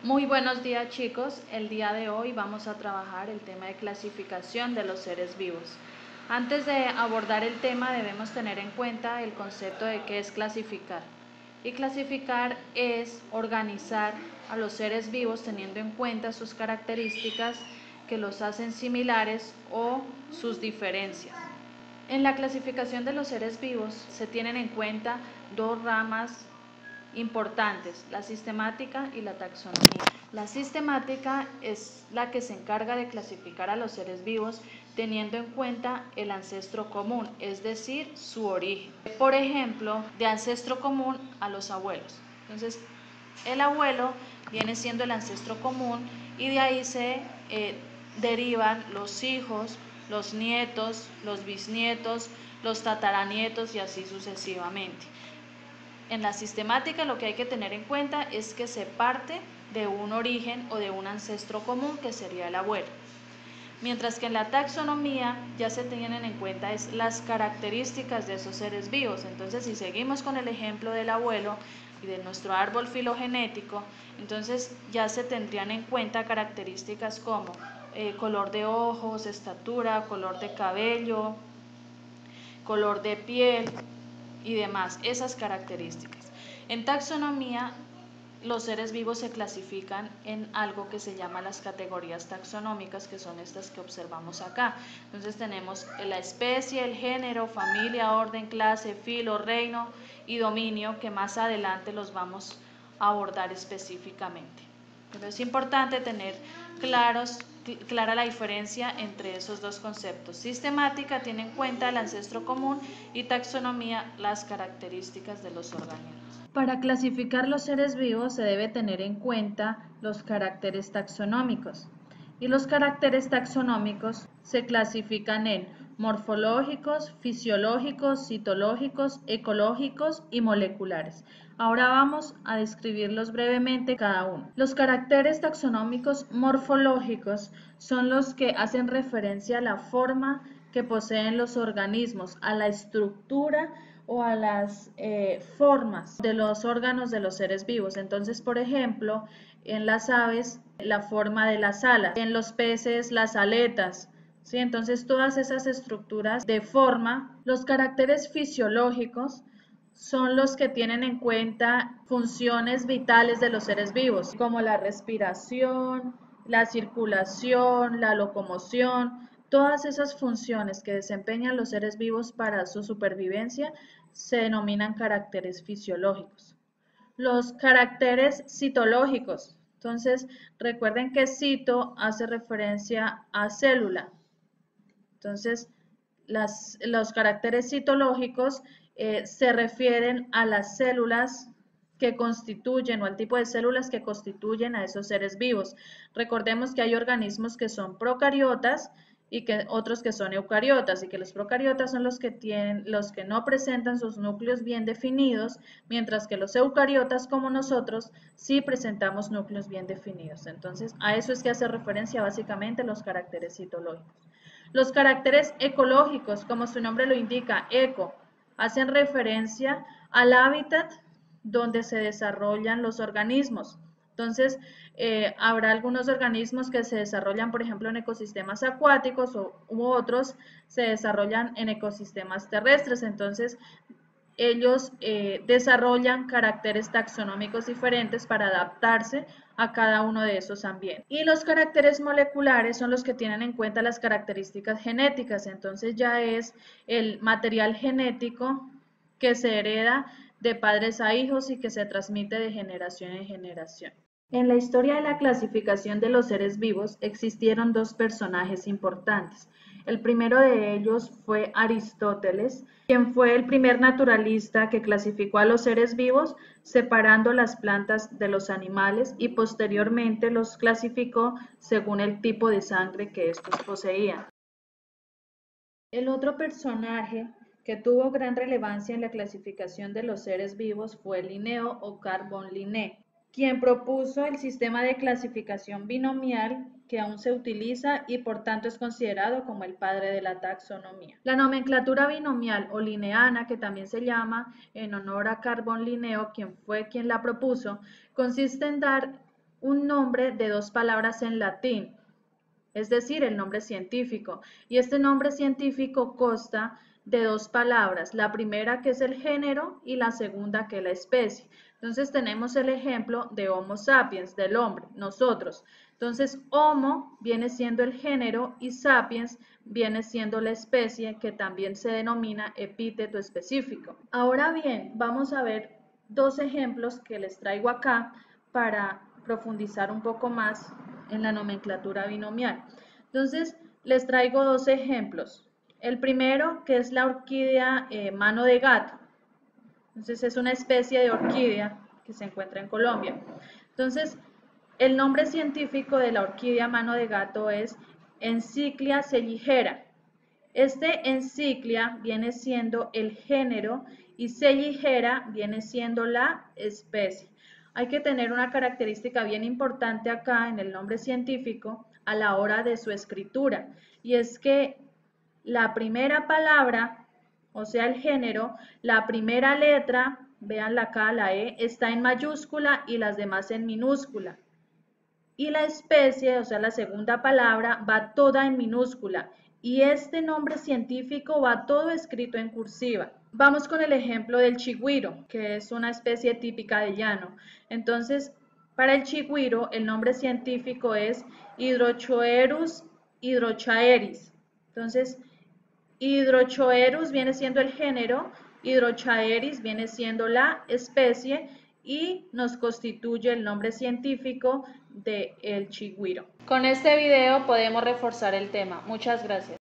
Muy buenos días, chicos. El día de hoy vamos a trabajar el tema de clasificación de los seres vivos. Antes de abordar el tema debemos tener en cuenta el concepto de qué es clasificar. Y clasificar es organizar a los seres vivos teniendo en cuenta sus características que los hacen similares o sus diferencias. En la clasificación de los seres vivos se tienen en cuenta dos ramas importantes, la sistemática y la taxonomía. La sistemática es la que se encarga de clasificar a los seres vivos teniendo en cuenta el ancestro común, es decir, su origen. Por ejemplo, de ancestro común a los abuelos. Entonces, el abuelo viene siendo el ancestro común y de ahí se derivan los hijos, los nietos, los bisnietos, los tataranietos y así sucesivamente. En la sistemática lo que hay que tener en cuenta es que se parte de un origen o de un ancestro común que sería el abuelo. Mientras que en la taxonomía ya se tienen en cuenta es las características de esos seres vivos. Entonces, si seguimos con el ejemplo del abuelo y de nuestro árbol filogenético, entonces ya se tendrían en cuenta características como color de ojos, estatura, color de cabello, color de piel y demás, esas características. En taxonomía, los seres vivos se clasifican en algo que se llama las categorías taxonómicas, que son estas que observamos acá. Entonces tenemos la especie, el género, familia, orden, clase, filo, reino y dominio, que más adelante los vamos a abordar específicamente. Pero es importante tener clara la diferencia entre esos dos conceptos. Sistemática tiene en cuenta el ancestro común y taxonomía las características de los organismos. Para clasificar los seres vivos se debe tener en cuenta los caracteres taxonómicos. Y los caracteres taxonómicos se clasifican en morfológicos, fisiológicos, citológicos, ecológicos y moleculares. Ahora vamos a describirlos brevemente cada uno. Los caracteres taxonómicos morfológicos son los que hacen referencia a la forma que poseen los organismos, a la estructura o a las formas de los órganos de los seres vivos. Entonces, por ejemplo, en las aves, la forma de las alas, en los peces, las aletas. ¿Sí? Entonces, todas esas estructuras de forma, los caracteres fisiológicos son los que tienen en cuenta funciones vitales de los seres vivos, como la respiración, la circulación, la locomoción. Todas esas funciones que desempeñan los seres vivos para su supervivencia se denominan caracteres fisiológicos. Los caracteres citológicos. Entonces, recuerden que cito hace referencia a célula. Entonces, los caracteres citológicos se refieren a las células que constituyen o al tipo de células que constituyen a esos seres vivos. Recordemos que hay organismos que son procariotas y que otros que son eucariotas, y que los procariotas son los que no presentan sus núcleos bien definidos, mientras que los eucariotas, como nosotros, sí presentamos núcleos bien definidos. Entonces, a eso es que hace referencia básicamente los caracteres citológicos. Los caracteres ecológicos, como su nombre lo indica, eco, hacen referencia al hábitat donde se desarrollan los organismos. Entonces, habrá algunos organismos que se desarrollan, por ejemplo, en ecosistemas acuáticos u otros se desarrollan en ecosistemas terrestres. Entonces, ellos desarrollan caracteres taxonómicos diferentes para adaptarse a cada uno de esos ambientes. Y los caracteres moleculares son los que tienen en cuenta las características genéticas. Entonces ya es el material genético que se hereda de padres a hijos y que se transmite de generación en generación. En la historia de la clasificación de los seres vivos existieron dos personajes importantes. El primero de ellos fue Aristóteles, quien fue el primer naturalista que clasificó a los seres vivos separando las plantas de los animales y posteriormente los clasificó según el tipo de sangre que estos poseían. El otro personaje que tuvo gran relevancia en la clasificación de los seres vivos fue Linneo o Carbon Linné, quien propuso el sistema de clasificación binomial que aún se utiliza y por tanto es considerado como el padre de la taxonomía. La nomenclatura binomial o lineana, que también se llama en honor a Carbon Linneo, quien fue quien la propuso, consiste en dar un nombre de dos palabras en latín, es decir, el nombre científico. Y este nombre científico consta de dos palabras, la primera que es el género y la segunda que es la especie. Entonces tenemos el ejemplo de Homo sapiens, del hombre, nosotros. Entonces Homo viene siendo el género y sapiens viene siendo la especie, que también se denomina epíteto específico. Ahora bien, vamos a ver dos ejemplos que les traigo acá para profundizar un poco más en la nomenclatura binomial. Entonces, les traigo dos ejemplos. El primero, que es la orquídea mano de gato. Entonces, es una especie de orquídea que se encuentra en Colombia. Entonces, el nombre científico de la orquídea mano de gato es Enciclia celligera. Este Enciclia viene siendo el género y celligera viene siendo la especie. Hay que tener una característica bien importante acá en el nombre científico a la hora de su escritura, y es que la primera palabra, o sea el género, la primera letra, véanla acá, la E, está en mayúscula y las demás en minúscula. Y la especie, o sea la segunda palabra, va toda en minúscula. Y este nombre científico va todo escrito en cursiva. Vamos con el ejemplo del chigüiro, que es una especie típica de llano. Entonces, para el chigüiro, el nombre científico es Hydrochoerus hydrochaeris. Entonces, Hydrochoerus viene siendo el género, Hydrochaeris viene siendo la especie y nos constituye el nombre científico del chigüiro. Con este video podemos reforzar el tema. Muchas gracias.